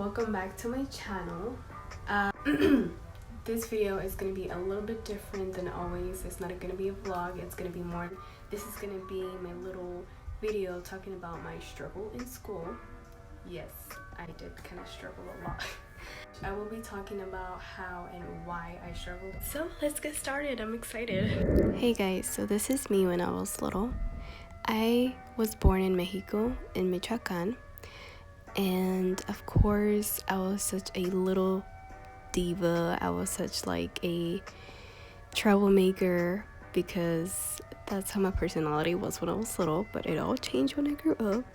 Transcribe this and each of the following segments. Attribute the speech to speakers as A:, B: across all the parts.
A: welcome back to my channel. This video is going to be a little bit different than always. It's not going to be a vlog, it's going to be more, this is going to be my little video talking about my struggle in school. Yes, I did kind of struggle a lot. I will be talking about how and why I struggled. So let's get started, I'm excited. Hey guys, so this is me when I was little. I was born in Mexico, in Michoacan. And of course, I was such a little diva. I was such like a troublemaker because that's how my personality was when I was little, but it all changed when I grew up.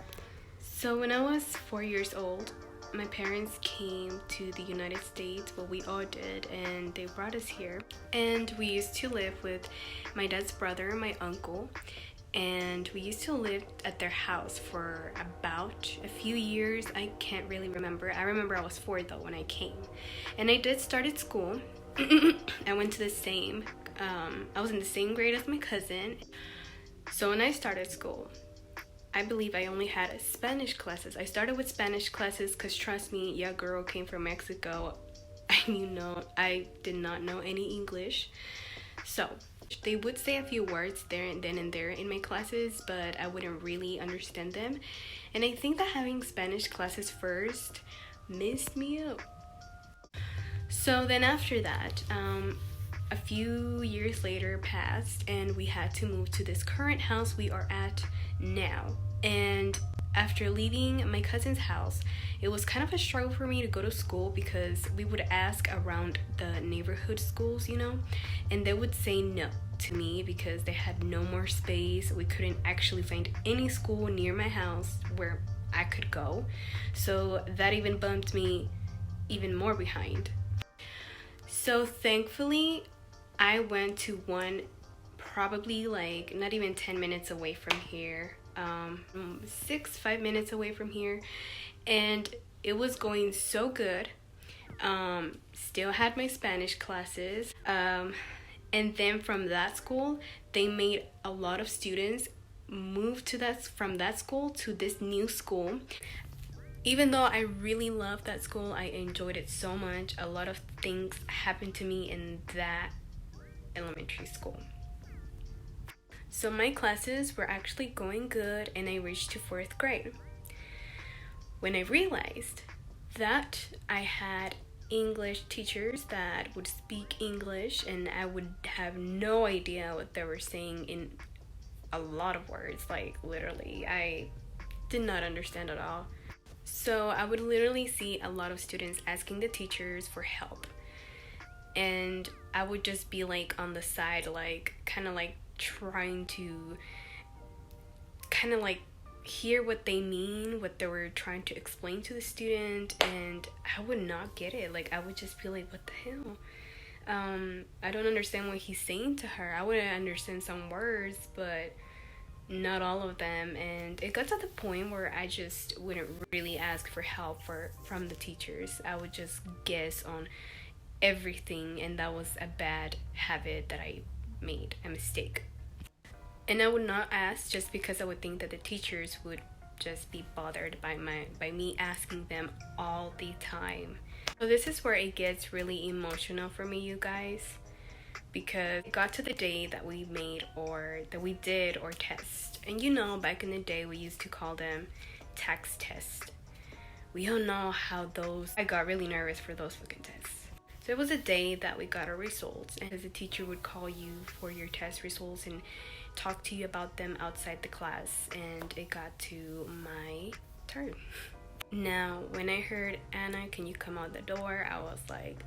A: So when I was 4 years old, my parents came to the United States, well, we all did, and they brought us here. And we used to live with my dad's brother and my uncle. And we used to live at their house for about a few years. I can't really remember. I remember I was 4 though when I came. And I did start at school. I went to the same, I was in the same grade as my cousin. So when I started school, I believe I only had Spanish classes. I started with Spanish classes because trust me, yeah, girl came from Mexico. I did not know any English. So they would say a few words there and then and there in my classes, but I wouldn't really understand them. And I think that having Spanish classes first messed me up. So then after that, a few years later passed and we had to move to this current house we are at now. And after leaving my cousin's house, it was kind of a struggle for me to go to school because we would ask around the neighborhood schools, and they would say no to me because they had no more space. We couldn't actually find any school near my house where I could go. So that even bumped me even more behind. So thankfully, I went to one probably like not even 10 minutes away from here. 5 minutes away from here, and it was going so good. Still had my Spanish classes, and then from that school they made a lot of students move to from that school to this new school. Even though I really loved that school, I enjoyed it so much, a lot of things happened to me in that elementary school. So my classes were actually going good and I reached to 4th grade when I realized that I had English teachers that would speak English and I would have no idea what they were saying in a lot of words. Like literally, I did not understand at all. So I would literally see a lot of students asking the teachers for help. And I would just be like on the side, like kind of like trying to kind of like hear what they mean, what they were trying to explain to the student, and I would not get it. Like I would just be like, what the hell? I don't understand what he's saying to her. I would understand some words, but not all of them. And it got to the point where I just wouldn't really ask for help from the teachers. I would just guess on everything, and that was a bad habit that I made, a mistake. And I would not ask just because I would think that the teachers would just be bothered by me asking them all the time. So this is where it gets really emotional for me, you guys, because it got to the day that we did our test. And back in the day we used to call them tax tests. We all know how I got really nervous for those fucking tests. So it was a day that we got our results, and the teacher would call you for your test results and talk to you about them outside the class, and it got to my turn. Now, when I heard, "Anna, can you come out the door?" I was like,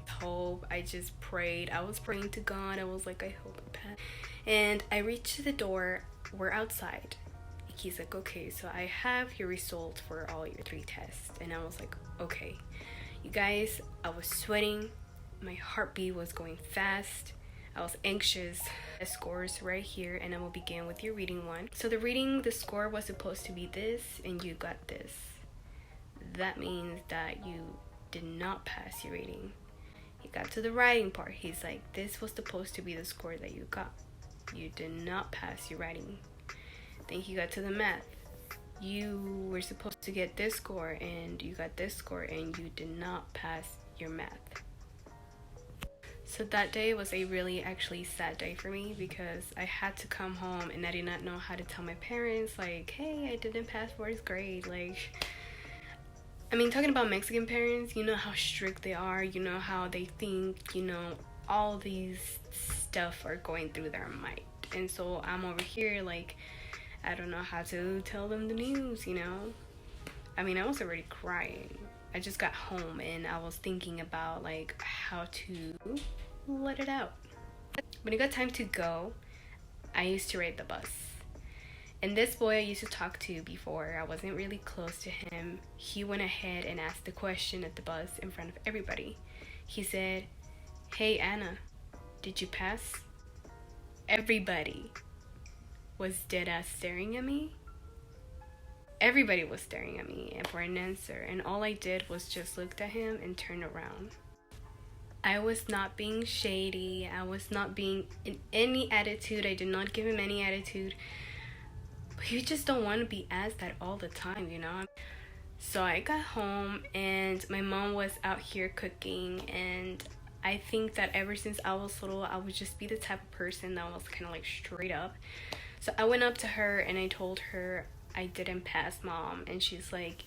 A: hope. I just prayed. I was praying to God. I was like, I hope I pass. And I reached the door. We're outside. He's like, okay, so I have your results for all your 3 tests. And I was like, okay. You guys, I was sweating, my heartbeat was going fast, I was anxious. The score's right here, and I will begin with your reading one. So the score was supposed to be this, and you got this. That means that you did not pass your reading. He got to the writing part. He's like, this was supposed to be the score that you got. You did not pass your writing. Then he got to the math. you were supposed to get this score and you got this score and you did not pass your math. So that day was a really actually sad day for me because I had to come home and I did not know how to tell my parents, like, hey, I didn't pass fourth grade. Like, I mean, talking about Mexican parents, you know how strict they are, you know how they think, you know, all these stuff are going through their mind. And so I'm over here like, I don't know how to tell them the news, you know. I mean, I was already crying. I just got home and I was thinking about like how to let it out. When it got time to go, I used to ride the bus. And this boy I used to talk to before, I wasn't really close to him. He went ahead and asked the question at the bus in front of everybody. He said, hey Anna, did you pass? Everybody was dead ass staring at me. Everybody was staring at me and for an answer, and all I did was just looked at him and turned around. I was not being shady. I was not being in any attitude. I did not give him any attitude. But you just don't want to be asked that all the time, you know? So I got home and my mom was out here cooking, and I think that ever since I was little, I would just be the type of person that was kind of like straight up. So I went up to her and I told her, I didn't pass, Mom. And she's like,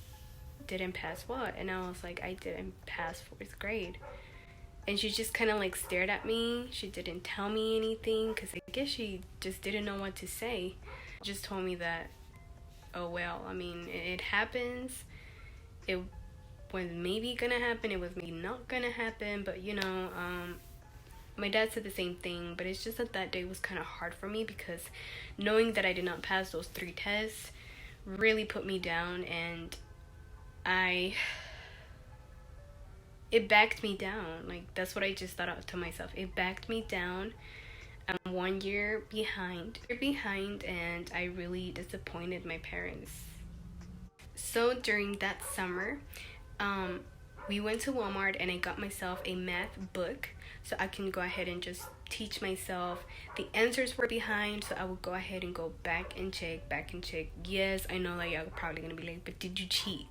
A: didn't pass what? And I was like, I didn't pass fourth grade. And she just kind of like stared at me. She didn't tell me anything because I guess she just didn't know what to say. Just told me that, oh well, I mean, it happens. It was maybe gonna happen. It was maybe not gonna happen. But you know, my dad said the same thing. But it's just that day was kind of hard for me because knowing that I did not pass those 3 tests really put me down, and it backed me down. Like, that's what I just thought out to myself. It backed me down. I'm 1 year behind, and I really disappointed my parents. So during that summer, we went to Walmart and I got myself a math book so I can go ahead and just teach myself. The answers were behind, so I would go ahead and go back and check. Yes, I know that y'all are probably gonna be like, but did you cheat?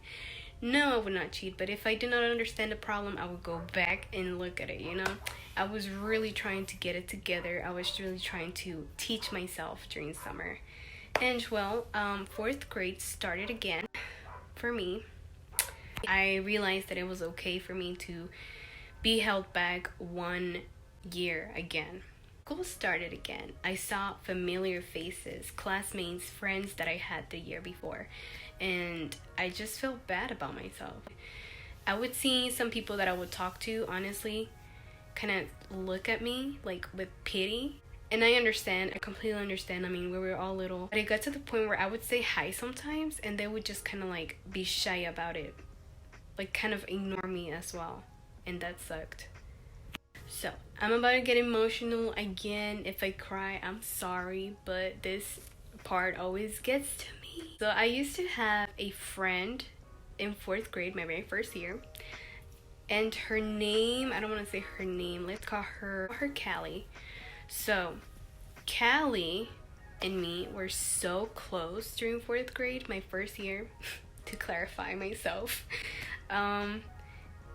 A: No, I would not cheat, but if I did not understand the problem, I would go back and look at it, you know? I was really trying to get it together. I was really trying to teach myself during summer. And well, 4th grade started again for me. I realized that it was okay for me to be held back 1 year again. School started again. I saw familiar faces, classmates, friends that I had the year before, and I just felt bad about myself. I would see some people that I would talk to, honestly, kind of look at me like with pity. And I understand, I completely understand. I mean, we were all little. But it got to the point where I would say hi sometimes and they would just kind of like be shy about it. Like kind of ignore me as well. And that sucked. So, I'm about to get emotional again. If I cry, I'm sorry. But this part always gets to me. So, I used to have a friend in 4th grade, my very first year. And her name, I don't want to say her name. Let's call her Callie. So, Callie and me were so close during 4th grade, my first year, to clarify myself.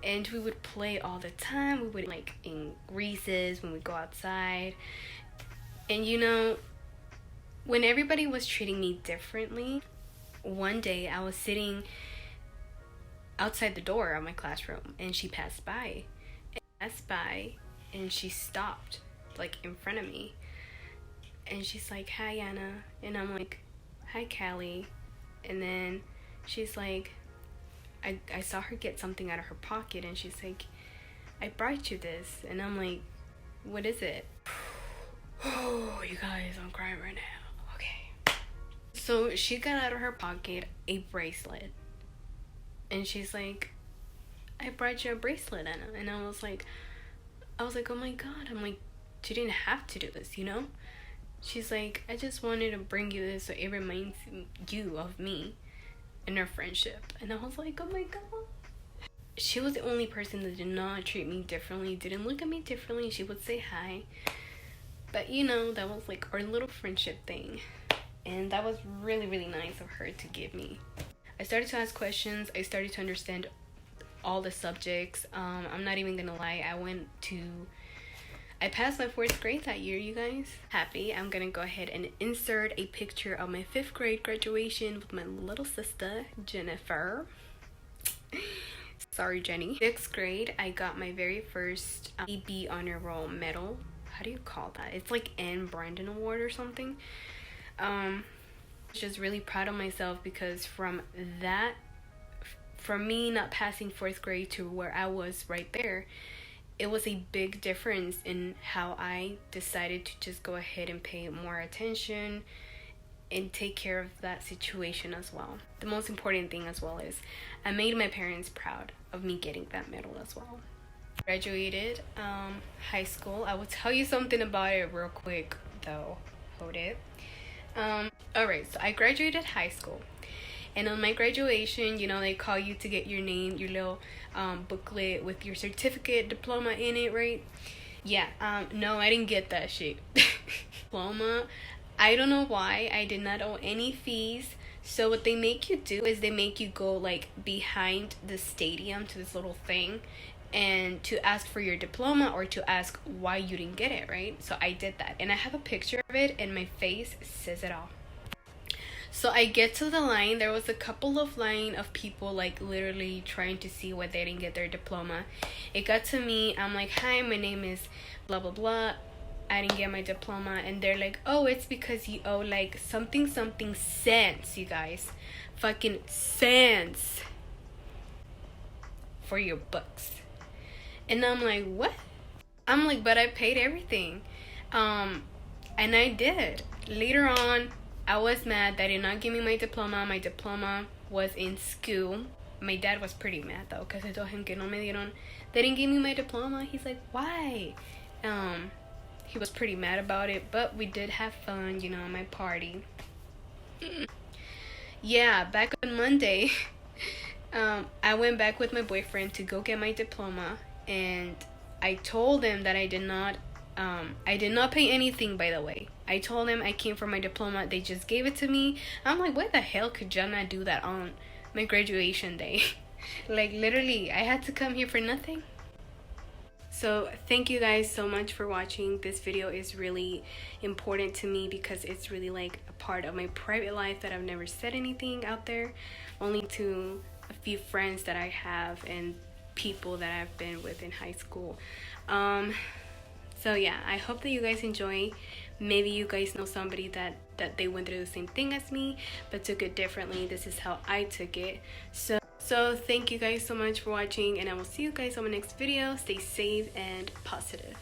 A: And we would play all the time. We would, like, in recess, when we go outside. And, you know, when everybody was treating me differently, one day I was sitting outside the door of my classroom, and she passed by. And she stopped, like, in front of me. And she's like, hi, Anna. And I'm like, hi, Callie. And then she's like, I saw her get something out of her pocket, and she's like, I brought you this. And I'm like, what is it? Oh, you guys, I'm crying right now. Okay. So she got out of her pocket a bracelet. And she's like, I brought you a bracelet, Anna. And I was like, oh my God. I'm like, she didn't have to do this, you know? She's like, I just wanted to bring you this so it reminds you of me and our friendship. And I was like, oh my God. She was the only person that did not treat me differently, didn't look at me differently. She would say hi. But, you know, that was like our little friendship thing. and that was really, really nice of her to give me. I started to ask questions. I started to understand all the subjects. I'm not even gonna lie, I passed my 4th grade that year, you guys. Happy. I'm gonna go ahead and insert a picture of my 5th grade graduation with my little sister, Jennifer. Sorry, Jenny. 6th grade, I got my very first AB honor roll medal. How do you call that? It's like Anne Brandon Award or something. Just really proud of myself because from me not passing 4th grade to where I was right there, it was a big difference in how I decided to just go ahead and pay more attention and take care of that situation as well. The most important thing as well is I made my parents proud of me getting that medal as well. Graduated high school. I will tell you something about it real quick though. Hold it. Alright, so I graduated high school. And on my graduation, you know, they call you to get your name, your little booklet with your certificate, diploma in it, right? Yeah, no, I didn't get that shit. Diploma, I don't know why. I did not owe any fees. So what they make you do is they make you go like behind the stadium to this little thing and to ask for your diploma or to ask why you didn't get it, right? So I did that. And I have a picture of it and my face says it all. So I get to the line. There was a couple of line of people like literally trying to see why they didn't get their diploma. It got to me. I'm like, hi, my name is blah blah blah. I didn't get my diploma. And they're like, oh, it's because you owe like something cents, you guys. Fucking cents for your books. And I'm like, what? I'm like, but I paid everything. And I did. Later on, I was mad they did not give me my diploma. My diploma was in school. My dad was pretty mad though, because I told him que no me dieron. They didn't give me my diploma. He's like, why? He was pretty mad about it, but we did have fun, you know, my party. Yeah, back on Monday, I went back with my boyfriend to go get my diploma, and I told him that I did not pay anything, by the way. I told him I came for my diploma. They just gave it to me. I'm like, why the hell could y'all not do that on my graduation day? Like, literally, I had to come here for nothing. So thank you guys so much for watching. This video is really important to me because it's really like a part of my private life that I've never said anything out there, only to a few friends that I have and people that I've been with in high school. So yeah, I hope that you guys enjoy. Maybe you guys know somebody that they went through the same thing as me but took it differently. This is how I took it. So thank you guys so much for watching, and I will see you guys on my next video. Stay safe and positive.